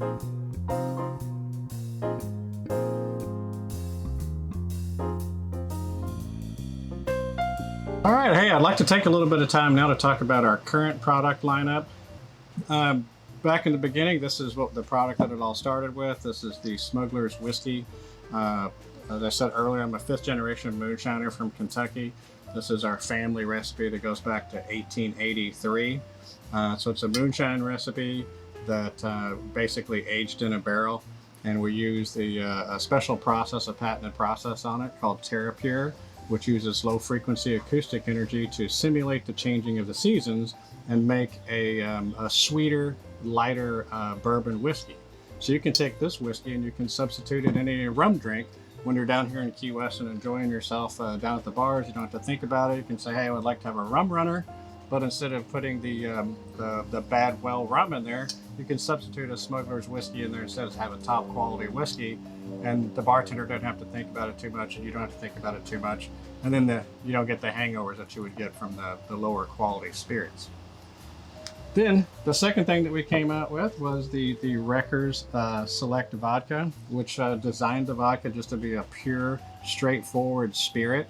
All right, hey, I'd like to take a little bit of time now to talk about our current product lineup. Back in the beginning, this is what the product that it all started with. This is the Smuggler's Whiskey. As I said earlier, I'm a 5th generation moonshiner from Kentucky. This is our family recipe that goes back to 1883. So it's a moonshine recipe that basically aged in a barrel, and we use a special process, a patented process on it called TerraPure, which uses low frequency acoustic energy to simulate the changing of the seasons and make a sweeter, lighter bourbon whiskey. So you can take this whiskey and you can substitute it in any rum drink when you're down here in Key West and enjoying yourself down at the bars. You don't have to think about it. You can say, hey, I would like to have a rum runner, but instead of putting the bad well rum in there, you can substitute a Smuggler's Whiskey in there instead of have a top quality whiskey, and the bartender doesn't have to think about it too much, and you don't have to think about it too much, and then you don't get the hangovers that you would get from the lower quality spirits. Then the second thing that we came out with was the Wrecker's Select Vodka, which designed the vodka just to be a pure, straightforward spirit.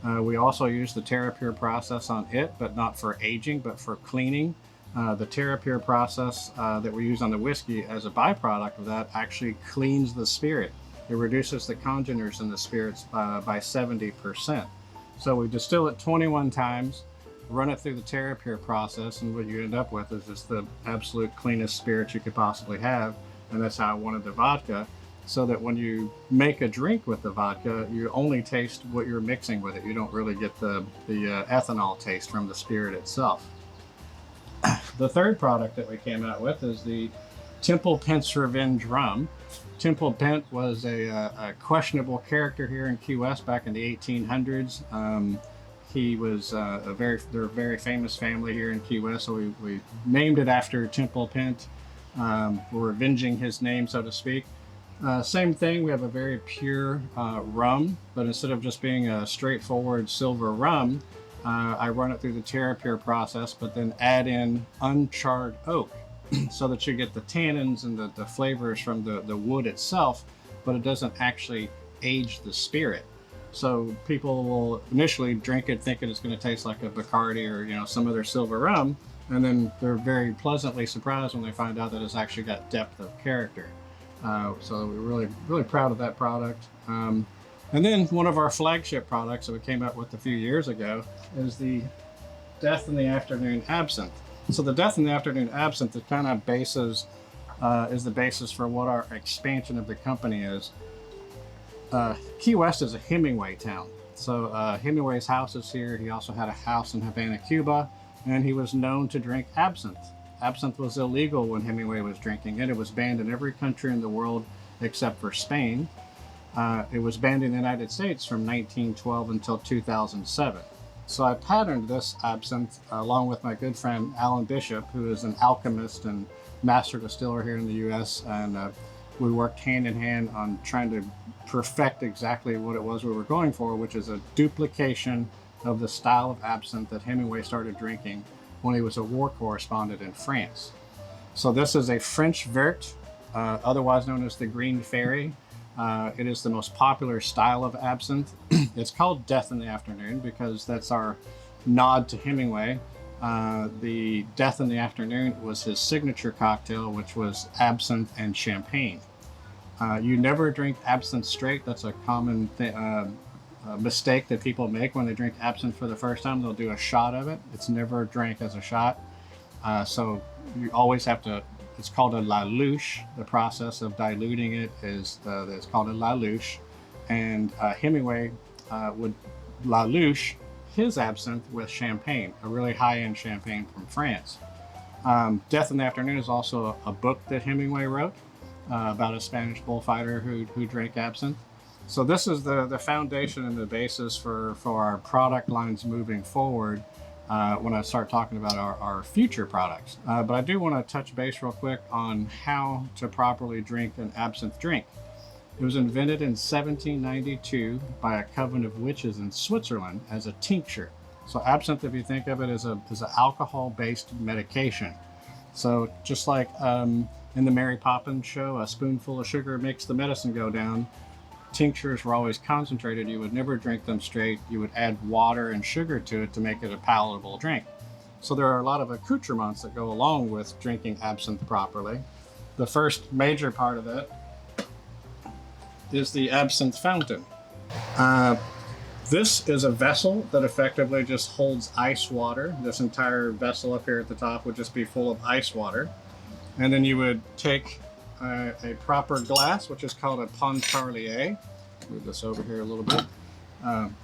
We also use the TerraPure process on it, but not for aging, but for cleaning. The TerraPure process that we use on the whiskey as a byproduct of that actually cleans the spirit. It reduces the congeners in the spirits by 70%. So we distill it 21 times, run it through the TerraPure process, and what you end up with is just the absolute cleanest spirit you could possibly have. And that's how I wanted the vodka, so that when you make a drink with the vodka, you only taste what you're mixing with it. You don't really get the ethanol taste from the spirit itself. The third product that we came out with is the Temple Pent's Revenge Rum. Temple Pent was a questionable character here in Key West back in the 1800s. He was they're a very famous family here in Key West, so we named it after Temple Pent. We're avenging his name, so to speak. Same thing, we have a very pure rum, but instead of just being a straightforward silver rum, I run it through the TerraPure process, but then add in uncharred oak so that you get the tannins and the flavors from the wood itself, but it doesn't actually age the spirit. So people will initially drink it thinking it's going to taste like a Bacardi or some other silver rum, and then they're very pleasantly surprised when they find out that it's actually got depth of character. So we're really proud of that product. And then one of our flagship products that we came out with a few years ago is the Death in the Afternoon Absinthe. So the Death in the Afternoon Absinthe is kind of is the basis for what our expansion of the company is. Key West is a Hemingway town. So Hemingway's house is here. He also had a house in Havana, Cuba, and he was known to drink absinthe. Absinthe was illegal when Hemingway was drinking it. It was banned in every country in the world except for Spain. It was banned in the United States from 1912 until 2007. So I patterned this absinthe along with my good friend Alan Bishop, who is an alchemist and master distiller here in the U.S. And we worked hand in hand on trying to perfect exactly what it was we were going for, which is a duplication of the style of absinthe that Hemingway started drinking when he was a war correspondent in France. So this is a French vert, otherwise known as the Green Fairy. It is the most popular style of absinthe. It's called Death in the Afternoon because that's our nod to Hemingway. The Death in the Afternoon was his signature cocktail, which was absinthe and champagne. You never drink absinthe straight. That's a common mistake that people make when they drink absinthe for the first time. They'll do a shot of it. It's never drank as a shot. So you always have to, it's called a la louche. The process of diluting it is it's called a la louche. And Hemingway would la louche his absinthe with champagne, a really high-end champagne from France. Death in the Afternoon is also a book that Hemingway wrote about a Spanish bullfighter who drank absinthe. So this is the foundation and the basis for our product lines moving forward when I start talking about our future products. But I do want to touch base real quick on how to properly drink an absinthe drink. It was invented in 1792 by a coven of witches in Switzerland as a tincture. So absinthe, if you think of it, is an alcohol-based medication. So just like in the Mary Poppins show, a spoonful of sugar makes the medicine go down. Tinctures were always concentrated. You would never drink them straight. You would add water and sugar to it to make it a palatable drink. So there are a lot of accoutrements that go along with drinking absinthe properly. The first major part of it is the absinthe fountain. This is a vessel that effectively just holds ice water. This entire vessel up here at the top would just be full of ice water. And then you would take a proper glass, which is called a Pontarlier. Move this over here a little bit.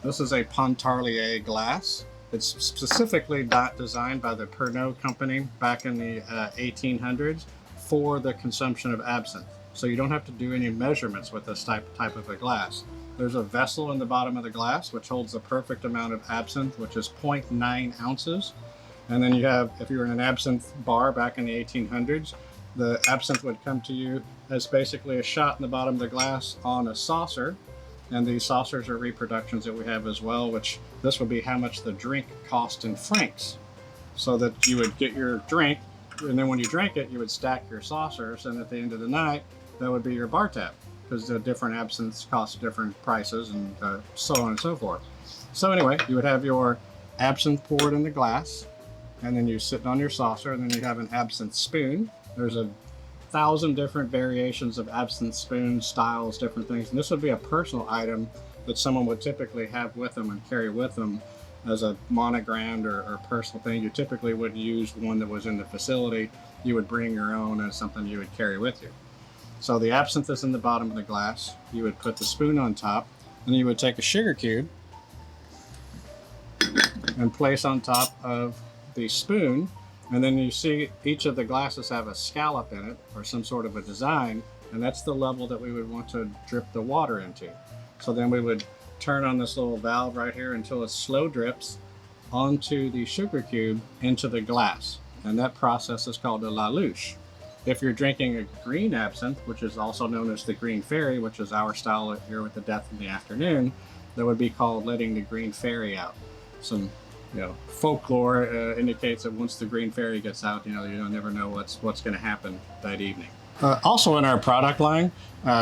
This is a Pontarlier glass. It's specifically designed by the Pernod Company back in the 1800s for the consumption of absinthe. So you don't have to do any measurements with this type of a glass. There's a vessel in the bottom of the glass which holds the perfect amount of absinthe, which is 0.9 ounces. And then you have, if you were in an absinthe bar back in the 1800s, the absinthe would come to you as basically a shot in the bottom of the glass on a saucer. And these saucers are reproductions that we have as well, which this would be how much the drink cost in francs. So that you would get your drink, and then when you drank it, you would stack your saucers, and at the end of the night, that would be your bar tab, because the different absinthes cost different prices and so on and so forth. So anyway, you would have your absinthe poured in the glass, and then you sit on your saucer, and then you have an absinthe spoon. There's 1,000 different variations of absinthe spoon styles, different things. And this would be a personal item that someone would typically have with them and carry with them as a monogrammed or personal thing. You typically wouldn't use one that was in the facility. You would bring your own as something you would carry with you. So the absinthe is in the bottom of the glass. You would put the spoon on top, and you would take a sugar cube and place on top of the spoon. And then you see each of the glasses have a scallop in it or some sort of a design, and that's the level that we would want to drip the water into. So then we would turn on this little valve right here until it slow drips onto the sugar cube into the glass. And that process is called a la louche. If you're drinking a green absinthe, which is also known as the green fairy, which is our style here with the Death in the Afternoon, that would be called letting the green fairy out. Some folklore indicates that once the green fairy gets out, you don't never know what's going to happen that evening. Also in our product line,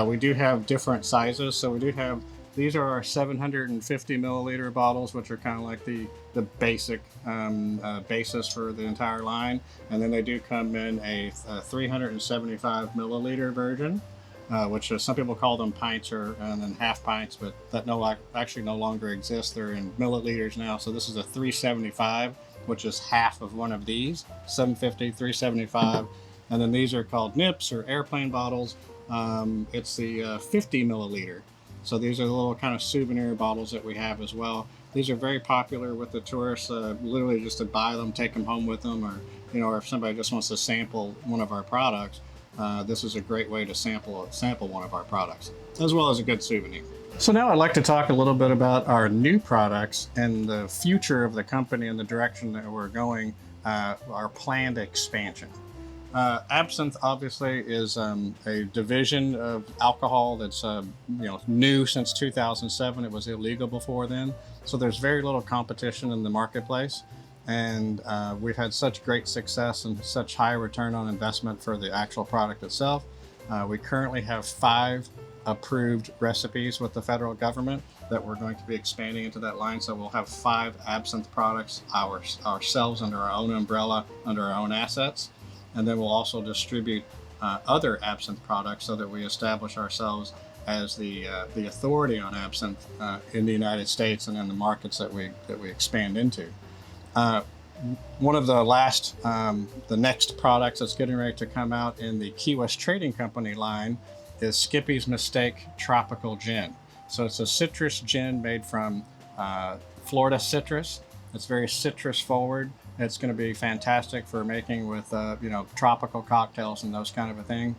we do have different sizes. So we do have, these are our 750 milliliter bottles, which are kind of like the basic basis for the entire line. And then they do come in a 375 milliliter version, which is, some people call them pints and then half pints, but that actually no longer exists. They're in milliliters now. So this is a 375, which is half of one of these, 750, 375. And then these are called nips or airplane bottles. It's the 50 milliliter. So these are the little kind of souvenir bottles that we have as well. These are very popular with the tourists, literally just to buy them, take them home with them, or if somebody just wants to sample one of our products, this is a great way to sample one of our products, as well as a good souvenir. So now I'd like to talk a little bit about our new products and the future of the company and the direction that we're going, our planned expansion. Absinthe obviously is a division of alcohol that's new since 2007. It was illegal before then, so there's very little competition in the marketplace, and we've had such great success and such high return on investment for the actual product itself. We currently have 5 approved recipes with the federal government that we're going to be expanding into that line, so we'll have 5 absinthe products ourselves under our own umbrella, under our own assets. And then we'll also distribute other absinthe products so that we establish ourselves as the authority on absinthe in the United States and in the markets that we expand into. One of the next products that's getting ready to come out in the Key West Trading Company line is Skippy's Mistake Tropical Gin. So it's a citrus gin made from Florida citrus. It's very citrus forward. It's going to be fantastic for making with tropical cocktails and those kind of a thing.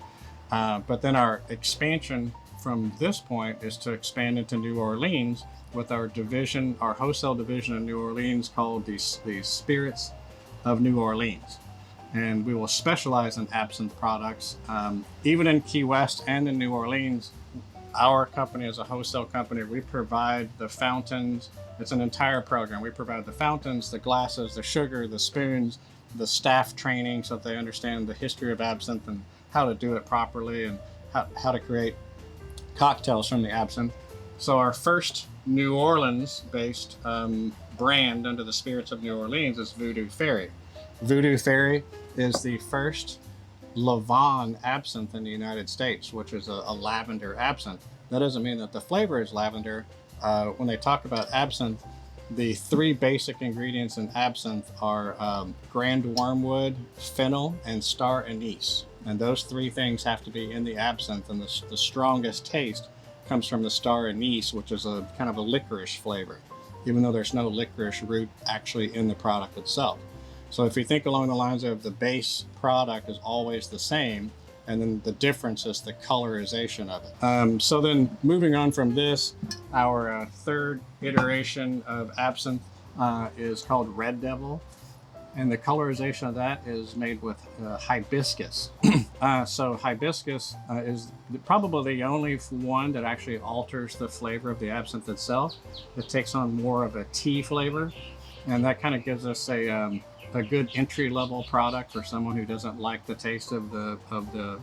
But then our expansion from this point is to expand into New Orleans with our division, our wholesale division in New Orleans called the Spirits of New Orleans. And we will specialize in absinthe products. Even in Key West and in New Orleans, our company as a wholesale company, we provide the fountains. It's an entire program. We provide the fountains, the glasses, the sugar, the spoons, the staff training so that they understand the history of absinthe and how to do it properly and how to create cocktails from the absinthe. So our first New Orleans-based brand under the Spirits of New Orleans is Voodoo Fairy. Voodoo Fairy is the first Lavon absinthe in the United States, which is a lavender absinthe. That doesn't mean that the flavor is lavender. When they talk about absinthe, the three basic ingredients in absinthe are grand wormwood, fennel, and star anise. And those three things have to be in the absinthe, and the strongest taste comes from the star anise, which is a kind of a licorice flavor, even though there's no licorice root actually in the product itself. So if you think along the lines of the base product is always the same, and then the difference is the colorization of it. So then moving on from this, our third iteration of absinthe is called Red Devil. And the colorization of that is made with hibiscus. So hibiscus is probably the only one that actually alters the flavor of the absinthe itself. It takes on more of a tea flavor, and that kind of gives us a good entry-level product for someone who doesn't like the taste of the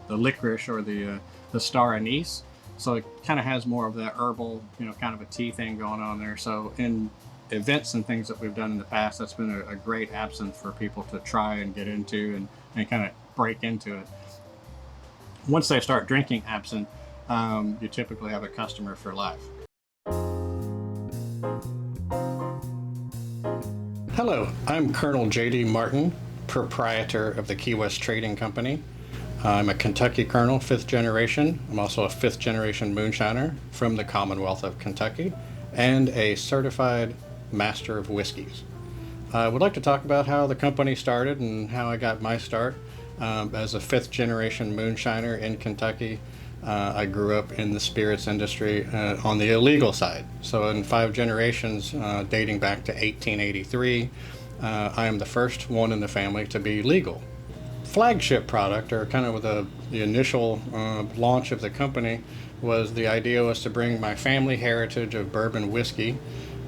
licorice or the star anise. So it kind of has more of that herbal, kind of a tea thing going on there. So in events and things that we've done in the past, that's been a great absinthe for people to try and get into and kind of break into it. Once they start drinking absinthe, you typically have a customer for life. Hello, I'm Colonel J.D. Martin, proprietor of the Key West Trading Company. I'm a Kentucky Colonel, 5th generation. I'm also a 5th generation moonshiner from the Commonwealth of Kentucky and a certified master of whiskeys. I would like to talk about how the company started and how I got my start. As a 5th generation moonshiner in Kentucky, I grew up in the spirits industry on the illegal side. So in 5 generations, dating back to 1883, I am the first one in the family to be legal. Flagship product, or kind of the initial launch of the company, the idea was to bring my family heritage of bourbon whiskey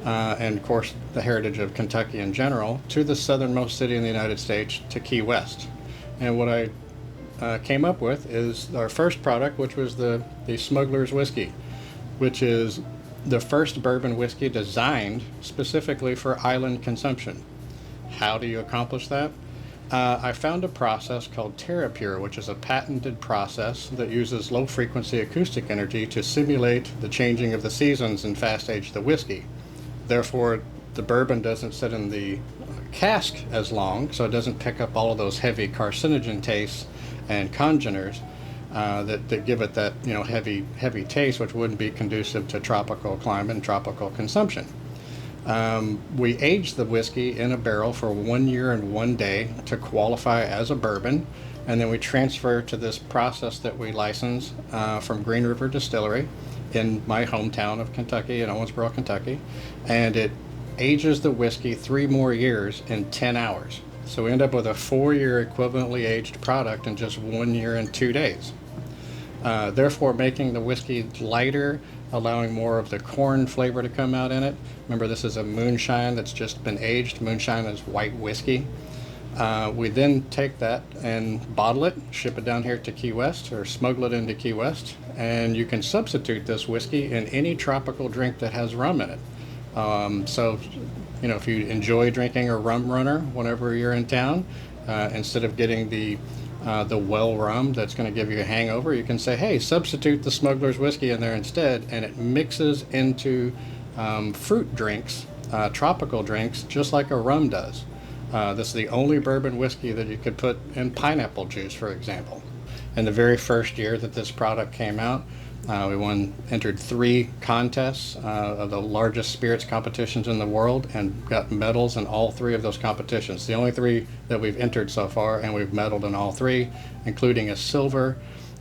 and of course the heritage of Kentucky in general to the southernmost city in the United States, to Key West. And what I came up with is our first product, which was the Smuggler's Whiskey, which is the first bourbon whiskey designed specifically for island consumption. How do you accomplish that? I found a process called TerraPure, which is a patented process that uses low-frequency acoustic energy to simulate the changing of the seasons and fast-age the whiskey. Therefore, the bourbon doesn't sit in the cask as long, so it doesn't pick up all of those heavy carcinogen tastes and congeners that give it that heavy taste, which wouldn't be conducive to tropical climate and tropical consumption. We aged the whiskey in a barrel for 1 year and 1 day to qualify as a bourbon, and then we transfer to this process that we license from Green River Distillery in my hometown of Kentucky, in Owensboro, Kentucky, and it ages the whiskey 3 more years in 10 hours. So we end up with a 4-year equivalently aged product in just 1 year and 2 days. Therefore making the whiskey lighter, allowing more of the corn flavor to come out in it. Remember, this is a moonshine that's just been aged. Moonshine is white whiskey. We then take that and bottle it, ship it down here to Key West, or smuggle it into Key West, and you can substitute this whiskey in any tropical drink that has rum in it. So, if you enjoy drinking a rum runner whenever you're in town, instead of getting the well rum that's going to give you a hangover, you can say, hey, substitute the Smuggler's Whiskey in there instead, and it mixes into fruit drinks, tropical drinks, just like a rum does. This is the only bourbon whiskey that you could put in pineapple juice, for example. In the very first year that this product came out, we entered 3 contests of the largest spirits competitions in the world and got medals in all 3 of those competitions. The only 3 that we've entered so far, and we've medaled in all 3, including a silver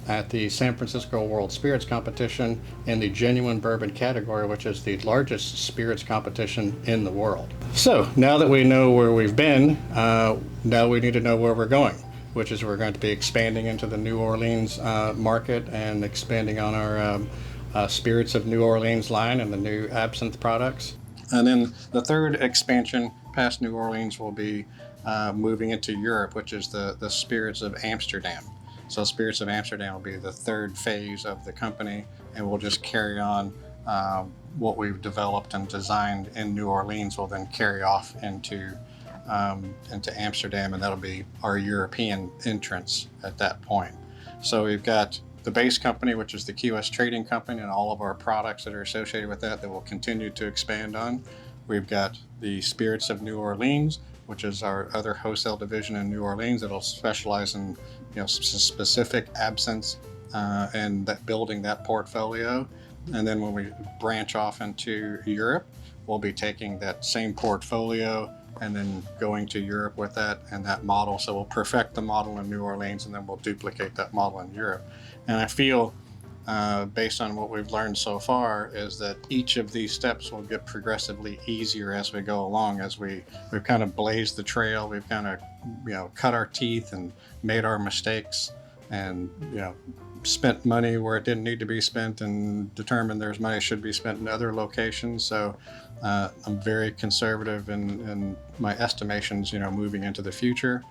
at the San Francisco World Spirits Competition in the genuine bourbon category, which is the largest spirits competition in the world. So now that we know where we've been, now we need to know where we're going, which is we're going to be expanding into the New Orleans market and expanding on our Spirits of New Orleans line and the new absinthe products. And then the third expansion past New Orleans will be moving into Europe, which is the Spirits of Amsterdam. So Spirits of Amsterdam will be the third phase of the company, and we'll just carry on what we've developed and designed in New Orleans will then carry off into Amsterdam, and that'll be our European entrance at that point. So we've got the base company, which is the QS Trading Company, and all of our products that are associated with that we'll continue to expand on. We've got the Spirits of New Orleans, which is our other wholesale division in New Orleans that'll specialize in specific absinthes and building that portfolio. And then when we branch off into Europe, we'll be taking that same portfolio and then going to Europe with that and that model. So we'll perfect the model in New Orleans, and then we'll duplicate that model in Europe. And I feel, based on what we've learned so far, is that each of these steps will get progressively easier as we go along. As we've kind of blazed the trail, we've kind of cut our teeth and made our mistakes, and spent money where it didn't need to be spent, and determined there's money should be spent in other locations. So I'm very conservative in my estimations, moving into the future.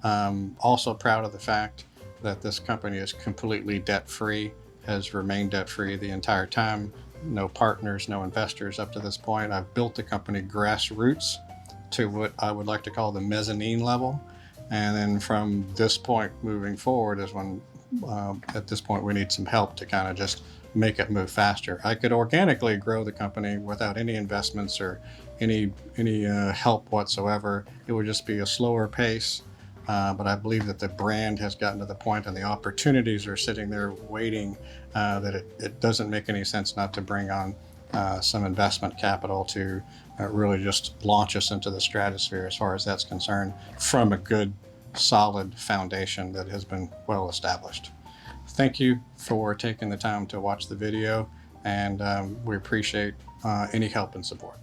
Also proud of the fact that this company is completely debt-free, has remained debt-free the entire time. No partners, no investors up to this point. I've built the company grassroots to what I would like to call the mezzanine level. And then from this point moving forward is when, at this point, we need some help to kind of just make it move faster. I could organically grow the company without any investments or any help whatsoever. It would just be a slower pace. But I believe that the brand has gotten to the point and the opportunities are sitting there waiting, that it doesn't make any sense not to bring on some investment capital to really just launch us into the stratosphere as far as that's concerned, from a good, solid foundation that has been well established. Thank you for taking the time to watch the video, and we appreciate any help and support.